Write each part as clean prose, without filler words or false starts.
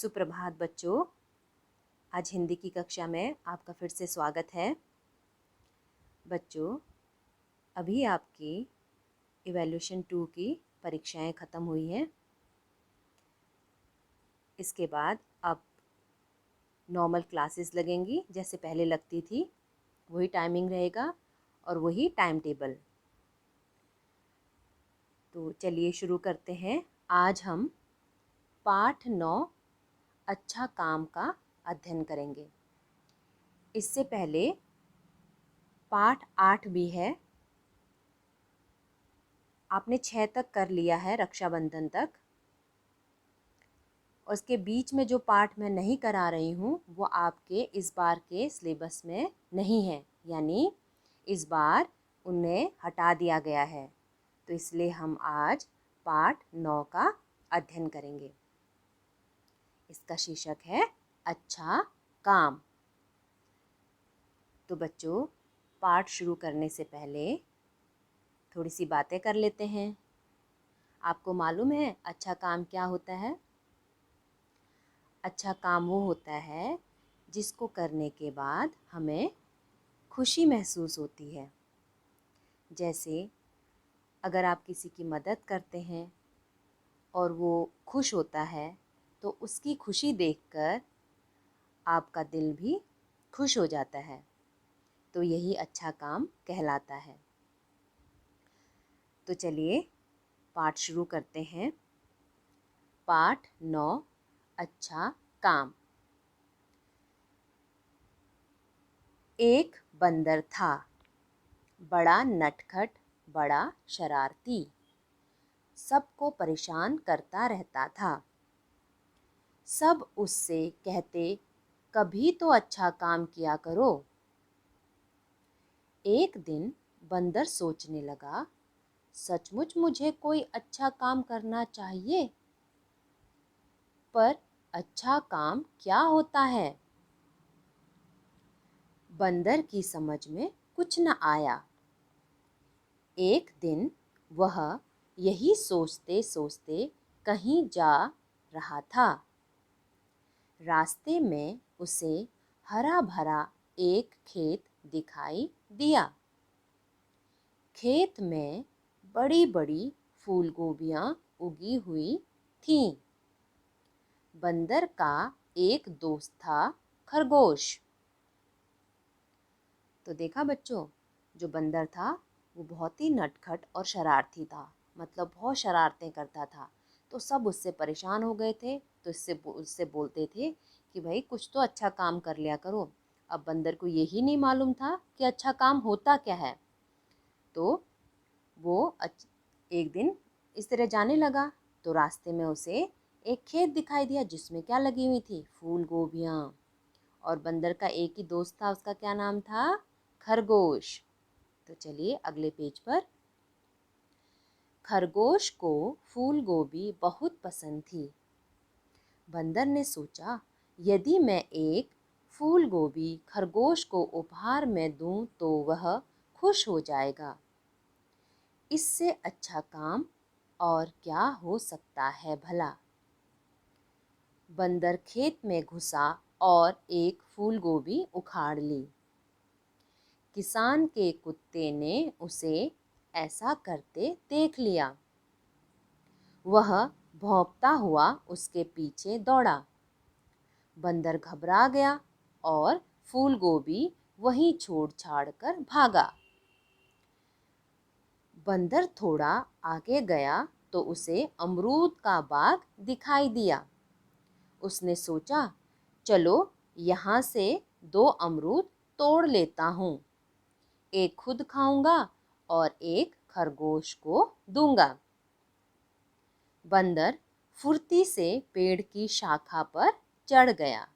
सुप्रभात बच्चों। आज हिंदी की कक्षा में आपका फिर से स्वागत है। बच्चों, अभी आपकी इवैल्यूएशन 2 की परीक्षाएं ख़त्म हुई हैं। इसके बाद अब नॉर्मल क्लासेस लगेंगी, जैसे पहले लगती थी। वही टाइमिंग रहेगा और वही टाइम टेबल। तो चलिए शुरू करते हैं। आज हम पाठ 9 अच्छा काम का अध्ययन करेंगे। इससे पहले पाठ 8 भी है। आपने 6 तक कर लिया है, रक्षाबंधन तक। और उसके बीच में जो पाठ मैं नहीं करा रही हूँ वो आपके इस बार के सिलेबस में नहीं है, यानी इस बार उन्हें हटा दिया गया है। तो इसलिए हम आज पाठ 9 का अध्ययन करेंगे। इसका शीर्षक है अच्छा काम। तो बच्चों, पाठ शुरू करने से पहले थोड़ी सी बातें कर लेते हैं। आपको मालूम है अच्छा काम क्या होता है? अच्छा काम वो होता है जिसको करने के बाद हमें खुशी महसूस होती है। जैसे अगर आप किसी की मदद करते हैं और वो खुश होता है, तो उसकी खुशी देखकर आपका दिल भी खुश हो जाता है। तो यही अच्छा काम कहलाता है। तो चलिए पाठ शुरू करते हैं। पाठ 9 अच्छा काम। एक बंदर था, बड़ा नटखट, बड़ा शरारती, सबको परेशान करता रहता था। सब उससे कहते, कभी तो अच्छा काम किया करो। एक दिन बंदर सोचने लगा, सचमुच मुझे कोई अच्छा काम करना चाहिए। पर अच्छा काम क्या होता है? बंदर की समझ में कुछ न आया। एक दिन वह यही सोचते सोचते कहीं जा रहा था। रास्ते में उसे हरा भरा एक खेत दिखाई दिया। खेत में बड़ी बड़ी फूल गोभियाँ उगी हुई थीं। बंदर का एक दोस्त था, खरगोश। तो देखा बच्चों, जो बंदर था वो बहुत ही नटखट और शरारती था, मतलब बहुत शरारतें करता था। तो सब उससे परेशान हो गए थे। तो उससे बोलते थे कि भाई कुछ तो अच्छा काम कर लिया करो। अब बंदर को यही नहीं मालूम था कि अच्छा काम होता क्या है। तो वो एक दिन इस तरह जाने लगा, तो रास्ते में उसे एक खेत दिखाई दिया जिसमें क्या लगी हुई थी? फूल गोभियाँ। और बंदर का एक ही दोस्त था, उसका क्या नाम था? खरगोश। तो चलिए अगले पेज पर। खरगोश को फूल गोभी बहुत पसंद थी। बंदर ने सोचा, यदि मैं एक फूल गोभी खरगोश को उपहार में दूं तो वह खुश हो जाएगा। इससे अच्छा काम और क्या हो सकता है भला? बंदर खेत में घुसा और एक फूल गोभी उखाड़ ली। किसान के कुत्ते ने उसे ऐसा करते देख लिया। वह भौंकता हुआ उसके पीछे दौड़ा। बंदर घबरा गया और फूल गोभी वहीं छोड़ छाड़ कर भागा। बंदर थोड़ा आगे गया तो उसे अमरूद का बाग दिखाई दिया। उसने सोचा, चलो यहाँ से 2 अमरूद तोड़ लेता हूँ। एक खुद खाऊंगा और एक खरगोश को दूंगा। बंदर फुर्ती से पेड़ की शाखा पर चढ़ गया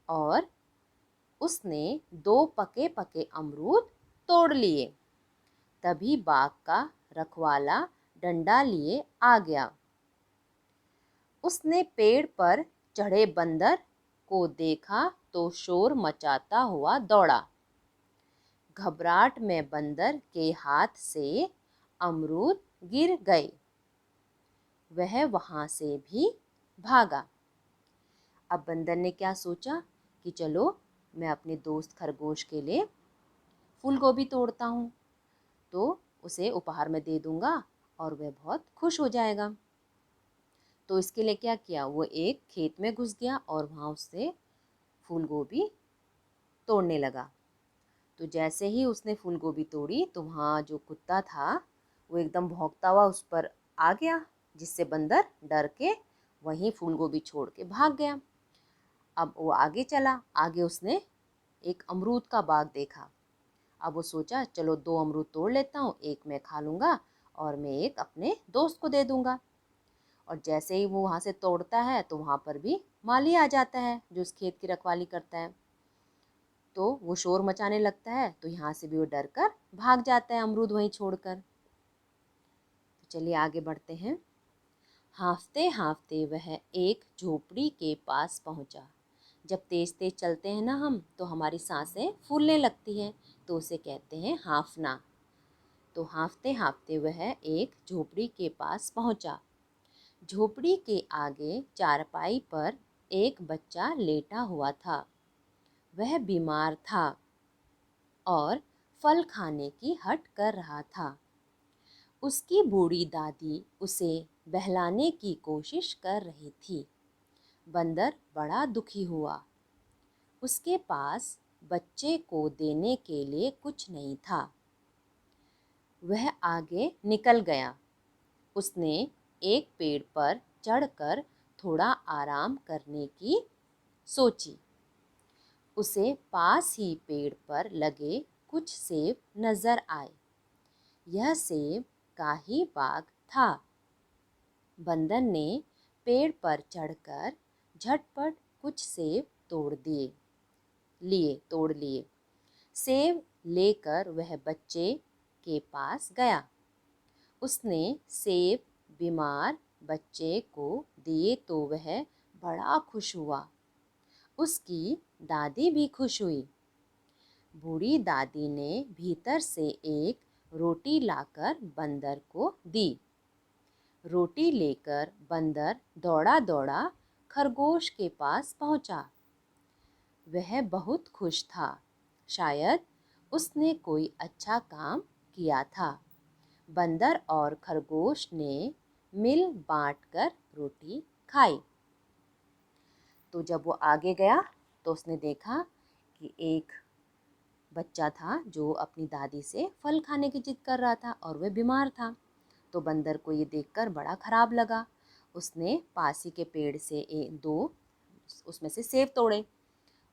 और उसने 2 पके पके अमरूद तोड़ लिए। तभी बाग का रखवाला डंडा लिए आ गया। उसने पेड़ पर चढ़े बंदर को देखा तो शोर मचाता हुआ दौड़ा। घबराहट में बंदर के हाथ से अमरूद गिर गए। वह वहाँ से भी भागा। अब बंदर ने क्या सोचा कि चलो मैं अपने दोस्त खरगोश के लिए फूल गोभी तोड़ता हूँ, तो उसे उपहार में दे दूँगा और वह बहुत खुश हो जाएगा। तो इसके लिए क्या किया, वो एक खेत में घुस गया और वहाँ उससे फूल गोभी तोड़ने लगा। तो जैसे ही उसने फूल गोभी तोड़ी तो वहाँ जो कुत्ता था वो एकदम भौंकता हुआ उस पर आ गया, जिससे बंदर डर के वहीं फूल गोभी छोड़ के भाग गया। अब वो आगे चला, आगे उसने एक अमरूद का बाग देखा। अब वो सोचा चलो 2 अमरूद तोड़ लेता हूँ, एक मैं खा लूँगा और मैं एक अपने दोस्त को दे दूँगा। और जैसे ही वो वहाँ से तोड़ता है तो वहाँ पर भी माली आ जाता है जो उस खेत की रखवाली करता है। तो वो शोर मचाने लगता है, तो यहाँ से भी वो डर कर भाग जाता है अमरूद वहीं छोड़कर। तो चलिए आगे बढ़ते हैं। हाँफते हाँफते वह एक झोपड़ी के पास पहुँचा। जब तेज तेज चलते हैं ना हम, तो हमारी सांसें फूलने लगती हैं, तो उसे कहते हैं हाँफना। तो हाँफते हाँफते वह एक झोपड़ी के पास पहुँचा। झोपड़ी के आगे चारपाई पर एक बच्चा लेटा हुआ था। वह बीमार था और फल खाने की हट कर रहा था। उसकी बूढ़ी दादी उसे बहलाने की कोशिश कर रही थी। बंदर बड़ा दुखी हुआ। उसके पास बच्चे को देने के लिए कुछ नहीं था। वह आगे निकल गया। उसने एक पेड़ पर चढ़कर थोड़ा आराम करने की सोची। उसे पास ही पेड़ पर लगे कुछ सेब नजर आए। यह सेब का ही बाग था। बंदर ने पेड़ पर चढ़कर झटपट कुछ सेब तोड़ लिए। सेब लेकर वह बच्चे के पास गया। उसने सेब बीमार बच्चे को दिए तो वह बड़ा खुश हुआ। उसकी दादी भी खुश हुई। बूढ़ी दादी ने भीतर से एक रोटी लाकर बंदर को दी। रोटी लेकर बंदर दौड़ा दौड़ा खरगोश के पास पहुंचा। वह बहुत खुश था। शायद उसने कोई अच्छा काम किया था। बंदर और खरगोश ने मिल बांटकर रोटी खाई। तो जब वो आगे गया तो उसने देखा कि एक बच्चा था जो अपनी दादी से फल खाने की जिद कर रहा था और वह बीमार था। तो बंदर को ये देखकर बड़ा खराब लगा। उसने पास ही के पेड़ से दो उसमें से सेब तोड़े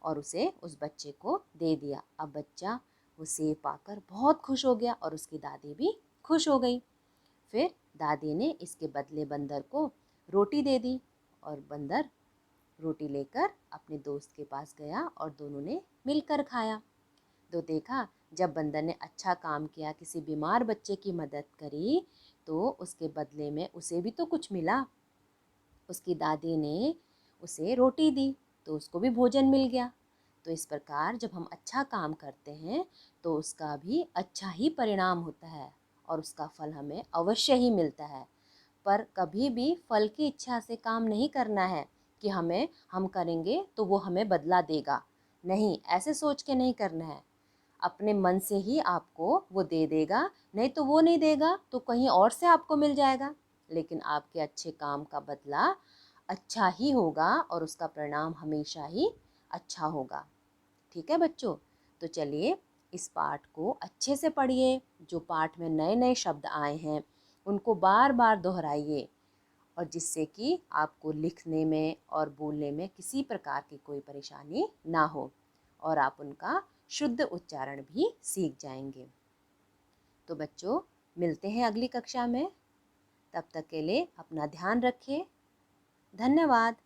और उसे उस बच्चे को दे दिया। अब बच्चा वो सेब पाकर बहुत खुश हो गया और उसकी दादी भी खुश हो गई। फिर दादी ने इसके बदले बंदर को रोटी दे दी और बंदर रोटी लेकर अपने दोस्त के पास गया और दोनों ने मिलकर खाया। तो देखा, जब बंदर ने अच्छा काम किया, किसी बीमार बच्चे की मदद करी, तो उसके बदले में उसे भी तो कुछ मिला। उसकी दादी ने उसे रोटी दी तो उसको भी भोजन मिल गया। तो इस प्रकार जब हम अच्छा काम करते हैं तो उसका भी अच्छा ही परिणाम होता है और उसका फल हमें अवश्य ही मिलता है। पर कभी भी फल की इच्छा से काम नहीं करना है कि हम करेंगे तो वो हमें बदला देगा। नहीं, ऐसे सोच के नहीं करना है। अपने मन से ही आपको वो दे देगा, नहीं तो वो नहीं देगा तो कहीं और से आपको मिल जाएगा। लेकिन आपके अच्छे काम का बदला अच्छा ही होगा और उसका परिणाम हमेशा ही अच्छा होगा। ठीक है बच्चों, तो चलिए इस पाठ को अच्छे से पढ़िए। जो पाठ में नए नए शब्द आए हैं उनको बार बार दोहराइए, और जिससे कि आपको लिखने में और बोलने में किसी प्रकार की कोई परेशानी ना हो और आप उनका शुद्ध उच्चारण भी सीख जाएंगे। तो बच्चों, मिलते हैं अगली कक्षा में। तब तक के लिए अपना ध्यान रखिए। धन्यवाद।